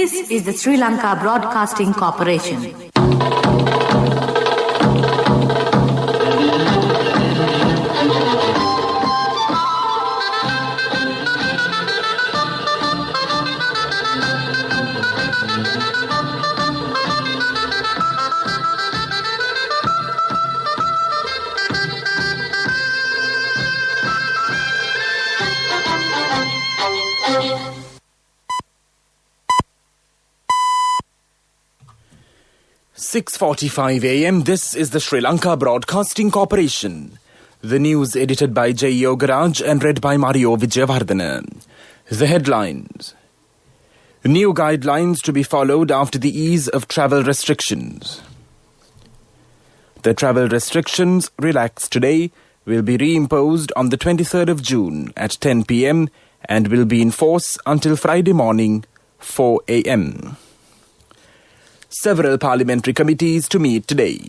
This is the Sri Lanka Broadcasting Corporation. "6:45 a.m. This is the Sri Lanka Broadcasting Corporation. The news edited by J. Yogaraj and read by Mario Vijayavardhana. The headlines. New guidelines to be followed after the ease of travel restrictions. The travel restrictions, relaxed today, will be reimposed on the 23rd of June at 10 p.m. and will be in force until Friday morning, 4 a.m. Several parliamentary committees to meet today.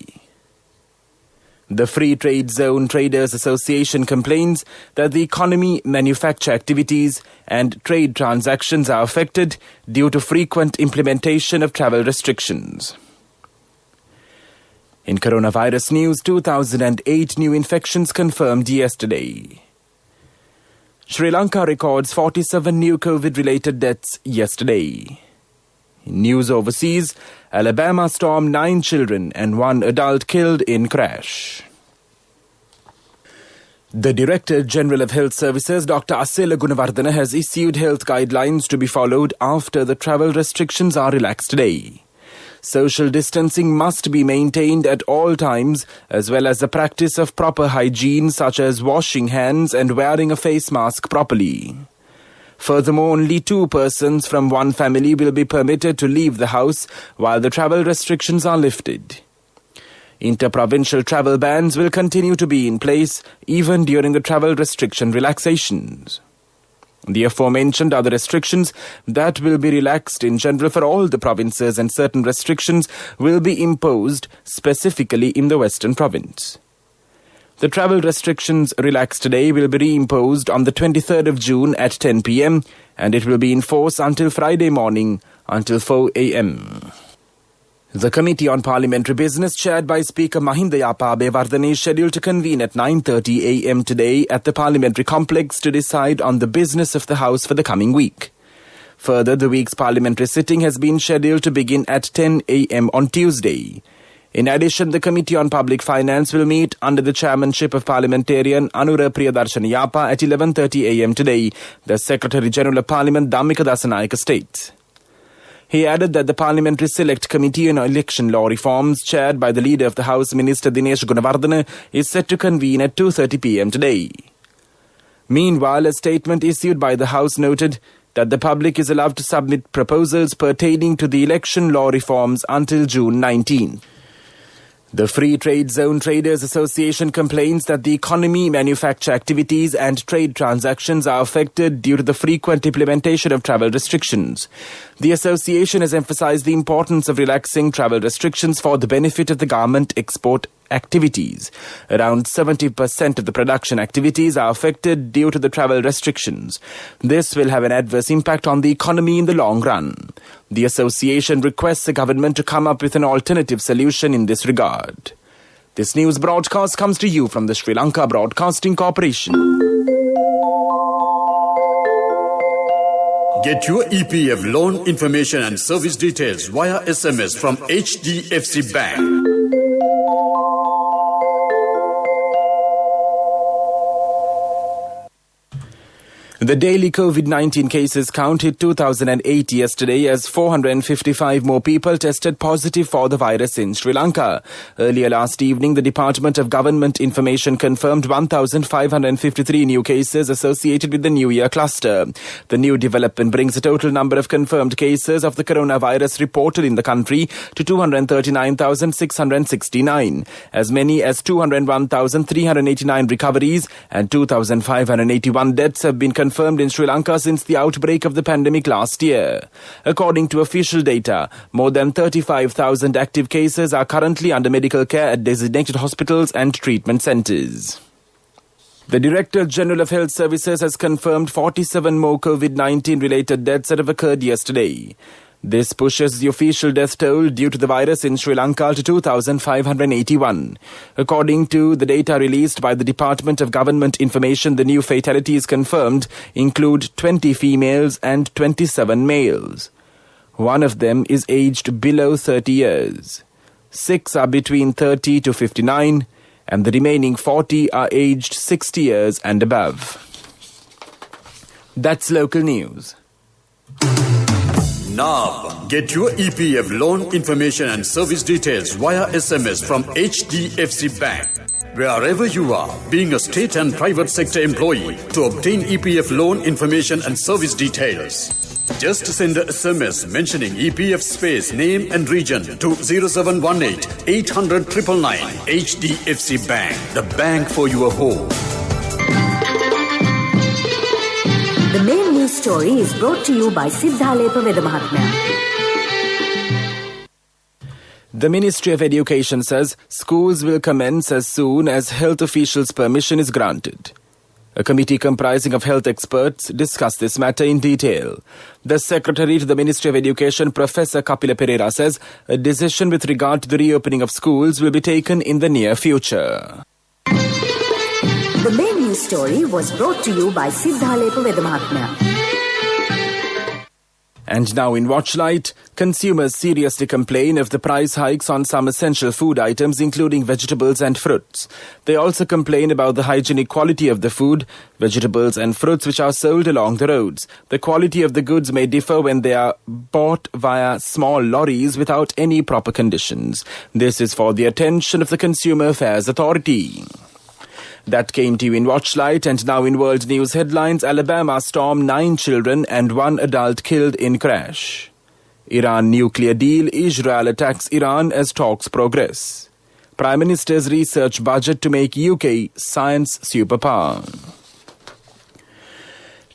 The Free Trade Zone Traders Association complains that the economy, manufacture activities and trade transactions are affected due to frequent implementation of travel restrictions. In coronavirus news, 2008 new infections confirmed yesterday. Sri Lanka records 47 new COVID-related deaths yesterday. In news overseas, Alabama storm 9 children and 1 adult killed in crash. The Director General of Health Services, Dr. Asela Gunawardena, has issued health guidelines to be followed after the travel restrictions are relaxed today. Social distancing must be maintained at all times, as well as the practice of proper hygiene such as washing hands and wearing a face mask properly. Furthermore, only 2 persons from one family will be permitted to leave the house while the travel restrictions are lifted. Interprovincial travel bans will continue to be in place even during the travel restriction relaxations. The aforementioned are the restrictions that will be relaxed in general for all the provinces, and certain restrictions will be imposed specifically in the Western Province. The travel restrictions relaxed today will be reimposed on the 23rd of June at 10 p.m. and it will be in force until Friday morning until 4 a.m. The Committee on Parliamentary Business, chaired by Speaker Mahinda Yapa Abeyewardene, is scheduled to convene at 9:30 a.m. today at the Parliamentary Complex to decide on the business of the House for the coming week. Further, the week's parliamentary sitting has been scheduled to begin at 10 a.m. on Tuesday. In addition, the Committee on Public Finance will meet under the chairmanship of Parliamentarian Anura Priyadarshana Yapa at 11:30 a.m. today, the Secretary-General of Parliament Dhammika Dasanayake states. He added that the Parliamentary Select Committee on Election Law Reforms, chaired by the Leader of the House, Minister Dinesh Gunawardena, is set to convene at 2:30 p.m. today. Meanwhile, a statement issued by the House noted that the public is allowed to submit proposals pertaining to the election law reforms until June 19. The Free Trade Zone Traders Association complains that the economy, manufacture activities and trade transactions are affected due to the frequent implementation of travel restrictions. The association has emphasized the importance of relaxing travel restrictions for the benefit of the government export activities. Around 70% of the production activities are affected due to the travel restrictions. This will have an adverse impact on the economy in the long run. The association requests the government to come up with an alternative solution in this regard. This news broadcast comes to you from the Sri Lanka Broadcasting Corporation. Get your EPF loan information and service details via SMS from HDFC Bank. The daily COVID-19 cases counted 2,008 yesterday as 455 more people tested positive for the virus in Sri Lanka. Earlier last evening, the Department of Government Information confirmed 1,553 new cases associated with the New Year cluster. The new development brings the total number of confirmed cases of the coronavirus reported in the country to 239,669. As many as 201,389 recoveries and 2,581 deaths have been confirmed in Sri Lanka since the outbreak of the pandemic last year. According to official data, more than 35,000 active cases are currently under medical care at designated hospitals and treatment centres. The Director General of Health Services has confirmed 47 more COVID-19 related deaths that have occurred yesterday. This pushes the official death toll due to the virus in Sri Lanka to 2,581. According to the data released by the Department of Government Information, the new fatalities confirmed include 20 females and 27 males. One of them is aged below 30 years. 6 are between 30 to 59, and the remaining 40 are aged 60 years and above. That's local news. NAB. Get your EPF loan information and service details via SMS from HDFC Bank. Wherever you are, being a state and private sector employee, to obtain EPF loan information and service details, just send a SMS mentioning EPF space, name and region to 0718 800 999. HDFC Bank, the bank for your home. The main news story is brought to you by Siddhalepa Vedamahatmya. The Ministry of Education says schools will commence as soon as health officials' permission is granted. A committee comprising of health experts discussed this matter in detail. The Secretary to the Ministry of Education, Professor Kapila Pereira, says a decision with regard to the reopening of schools will be taken in the near future. The main news story was brought to you by Siddhalepa Vedamahatmya. And now in Watchlight, consumers seriously complain of the price hikes on some essential food items including vegetables and fruits. They also complain about the hygienic quality of the food, vegetables and fruits which are sold along the roads. The quality of the goods may differ when they are bought via small lorries without any proper conditions. This is for the attention of the Consumer Affairs Authority. That came to you in Watchlight, and now in world news headlines. Alabama storm, 9 children and 1 adult killed in crash. Iran nuclear deal, Israel attacks Iran as talks progress. Prime Minister's research budget to make UK science superpower.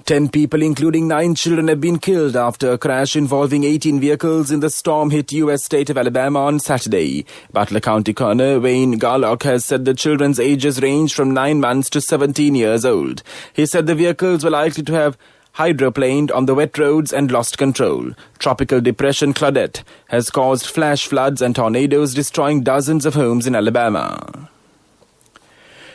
10 people, including 9 children, have been killed after a crash involving 18 vehicles in the storm-hit U.S. state of Alabama on Saturday. Butler County Coroner Wayne Garlock has said the children's ages range from 9 months to 17 years old. He said the vehicles were likely to have hydroplaned on the wet roads and lost control. Tropical depression Claudette has caused flash floods and tornadoes, destroying dozens of homes in Alabama.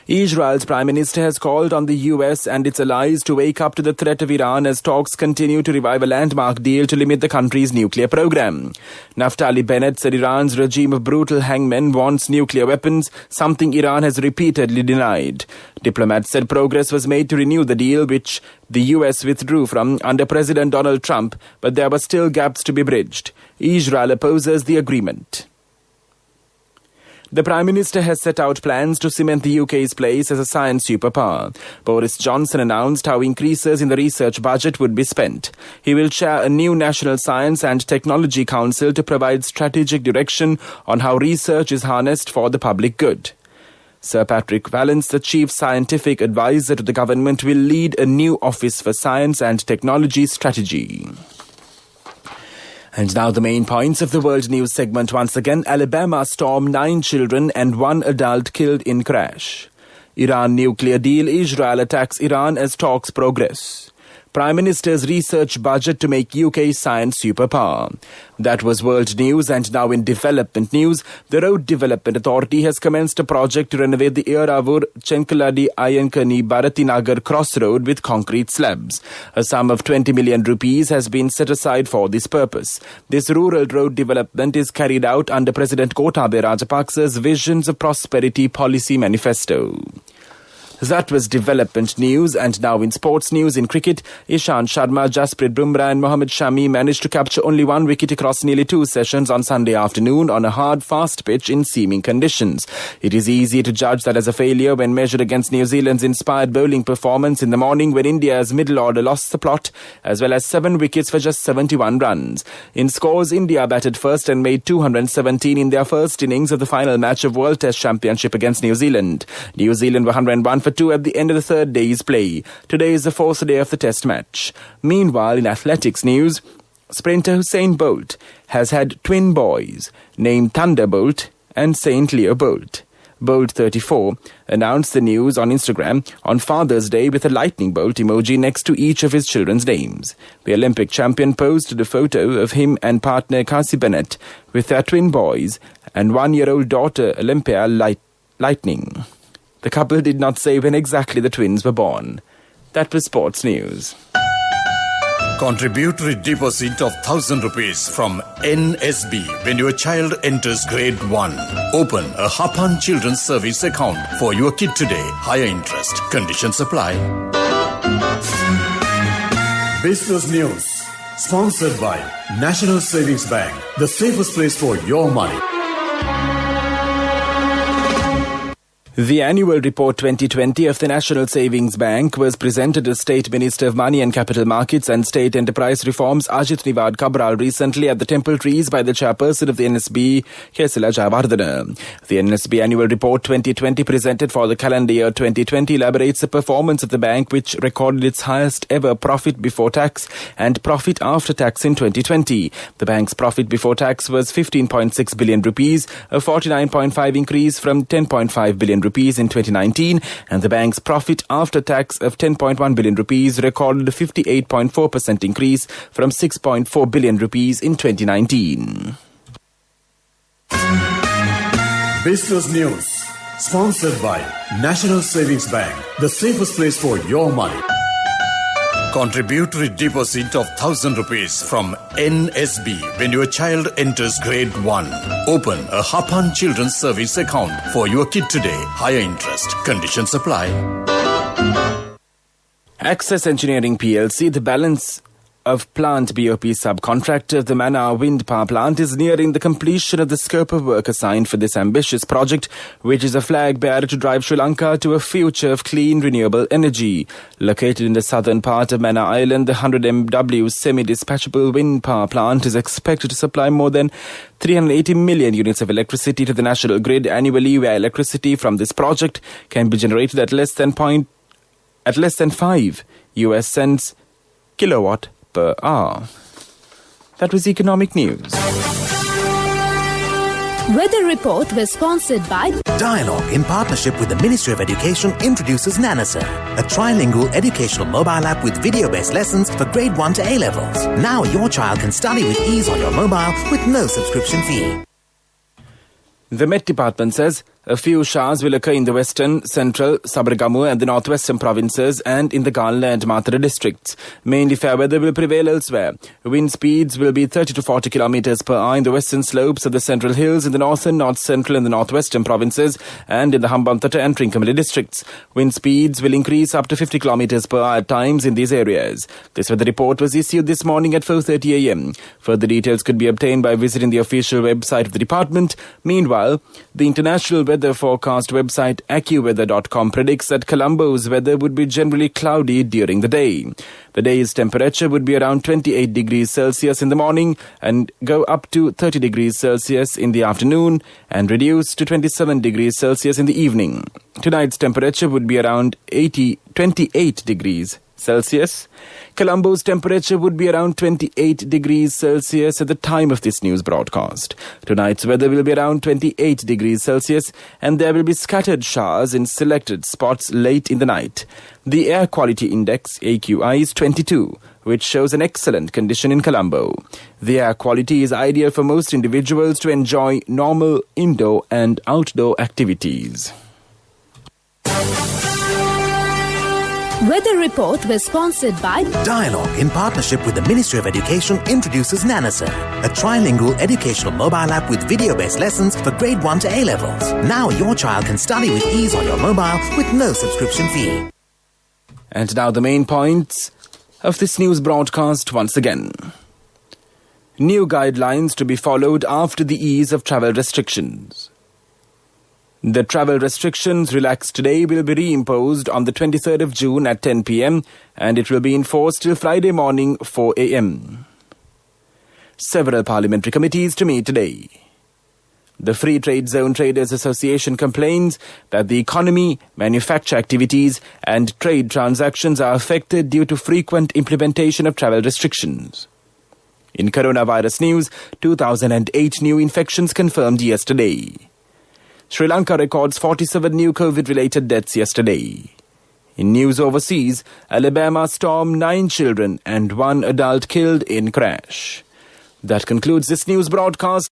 Israel's Prime Minister has called on the US and its allies to wake up to the threat of Iran as talks continue to revive a landmark deal to limit the country's nuclear program. Naftali Bennett said Iran's regime of brutal hangmen wants nuclear weapons, something Iran has repeatedly denied. Diplomats said progress was made to renew the deal, which the US withdrew from under President Donald Trump, but there were still gaps to be bridged. Israel opposes the agreement. The Prime Minister has set out plans to cement the UK's place as a science superpower. Boris Johnson announced how increases in the research budget would be spent. He will chair a new National Science and Technology Council to provide strategic direction on how research is harnessed for the public good. Sir Patrick Vallance, the Chief Scientific Advisor to the government, will lead a new Office for Science and Technology Strategy. And now the main points of the world news segment once again. Alabama storm, 9 children and 1 adult killed in crash. Iran nuclear deal, Israel attacks Iran as talks progress. Prime Minister's research budget to make UK science superpower. That was world news, and now in development news, the Road Development Authority has commenced a project to renovate the Iravur Chenkaladi Ayankani Bharatinagar crossroad with concrete slabs. A sum of 20 million rupees has been set aside for this purpose. This rural road development is carried out under President Gotabaya Rajapaksa's Visions of Prosperity Policy Manifesto. That was development news, and now in sports news. In cricket, Ishant Sharma, Jasprit Bumrah and Mohammad Shami managed to capture only 1 wicket across nearly 2 sessions on Sunday afternoon on a hard, fast pitch in seaming conditions. It is easy to judge that as a failure when measured against New Zealand's inspired bowling performance in the morning, when India's middle order lost the plot, as well as 7 wickets for just 71 runs. In scores, India batted first and made 217 in their first innings of the final match of World Test Championship against New Zealand. New Zealand were 101 for 2 at the end of the 3rd day's play. Today is the 4th day of the test match. Meanwhile, in athletics news, sprinter Usain Bolt has had twin boys named Thunderbolt and St. Leo Bolt. Bolt 34, announced the news on Instagram on Father's Day with a lightning bolt emoji next to each of his children's names. The Olympic champion posted a photo of him and partner Cassie Bennett with their twin boys and 1-year-old daughter Olympia Lightning. The couple did not say when exactly the twins were born. That was sports news. Contributory deposit of 1,000 rupees from NSB when your child enters grade 1. Open a Hapan Children's Service account for your kid today. Higher interest. Conditions apply. Business News. Sponsored by National Savings Bank. The safest place for your money. The annual report 2020 of the National Savings Bank was presented to State Minister of Money and Capital Markets and State Enterprise Reforms Ajit Nivad Cabral recently at the Temple Trees by the chairperson of the NSB, Kesila Jayawardena. The NSB annual report 2020 presented for the calendar year 2020 elaborates the performance of the bank, which recorded its highest ever profit before tax and profit after tax in 2020. The bank's profit before tax was 15.6 billion rupees, a 49.5 increase from 10.5 billion rupees in 2019, and the bank's profit after tax of 10.1 billion rupees recorded a 58.4% increase from 6.4 billion rupees in 2019. Business News. Sponsored by National Savings Bank. The safest place for your money. Contributory deposit of 1,000 rupees from NSB when your child enters grade 1. Open a Hapan Children's Service account for your kid today. Higher interest. Conditions apply. Access Engineering PLC, the balance of plant BOP subcontractor of the Mannar Wind Power Plant, is nearing the completion of the scope of work assigned for this ambitious project, which is a flag bearer to drive Sri Lanka to a future of clean renewable energy. Located in the southern part of Mannar Island, the 100 MW semi-dispatchable wind power plant is expected to supply more than 380 million units of electricity to the national grid annually, where electricity from this project can be generated at less than 5 US cents kilowatt per hour. That was economic news. Weather report was sponsored by Dialogue, in partnership with the Ministry of Education, introduces Nanasa, a trilingual educational mobile app with video-based lessons for grade 1 to A-levels. Now your child can study with ease on your mobile with no subscription fee. The Met Department says a few showers will occur in the western, central, Sabaragamu and the northwestern provinces and in the Galna and Mathura districts. Mainly fair weather will prevail elsewhere. Wind speeds will be 30 to 40 kilometers per hour in the western slopes of the central hills, in the northern, north central and the northwestern provinces and in the Hambantota and Trincomalee districts. Wind speeds will increase up to 50 kilometers per hour at times in these areas. This weather report was issued this morning at 4:30 a.m. Further details could be obtained by visiting the official website of the department. Meanwhile, the international weather forecast website AccuWeather.com predicts that Colombo's weather would be generally cloudy during the day. The day's temperature would be around 28 degrees Celsius in the morning and go up to 30 degrees Celsius in the afternoon and reduce to 27 degrees Celsius in the evening. Tonight's temperature would be around 28 degrees Celsius. Colombo's temperature would be around 28 degrees Celsius at the time of this news broadcast. Tonight's weather will be around 28 degrees Celsius and there will be scattered showers in selected spots late in the night. The Air Quality Index, AQI, is 22, which shows an excellent condition in Colombo. The air quality is ideal for most individuals to enjoy normal indoor and outdoor activities. Weather report was sponsored by Dialogue, in partnership with the Ministry of Education, introduces Nanasa, a trilingual educational mobile app with video-based lessons for grade 1 to A-levels. Now your child can study with ease on your mobile with no subscription fee. And now the main points of this news broadcast once again. New guidelines to be followed after the ease of travel restrictions. The travel restrictions relaxed today will be reimposed on the 23rd of June at 10 p.m. and it will be enforced till Friday morning 4 a.m. Several parliamentary committees to meet today. The Free Trade Zone Traders Association complains that the economy, manufacture activities and trade transactions are affected due to frequent implementation of travel restrictions. In coronavirus news, 2008 new infections confirmed yesterday. Sri Lanka records 47 new COVID-related deaths yesterday. In news overseas, Alabama storm 9 children and 1 adult killed in crash. That concludes this news broadcast.